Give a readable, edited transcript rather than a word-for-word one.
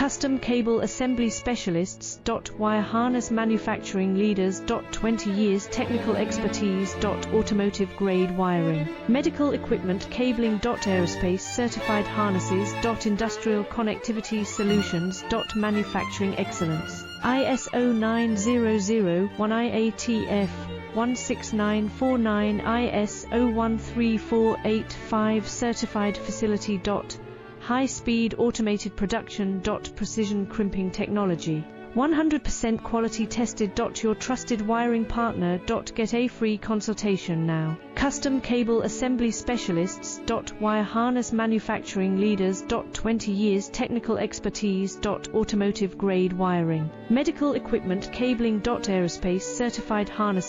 Custom Cable Assembly Specialists. Wire Harness Manufacturing Leaders. 20 years technical expertise. Automotive grade wiring. Medical equipment cabling. Aerospace certified harnesses. Industrial connectivity solutions. Manufacturing excellence. ISO 9001 IATF 16949 ISO 13485 certified facility. High-speed automated production. Precision crimping technology. 100% quality tested. Your trusted wiring partner. Get a free consultation now. Custom Cable Assembly Specialists. Wire Harness Manufacturing Leaders. 20 years technical expertise. Automotive grade wiring. Medical equipment cabling. Aerospace certified harnesses.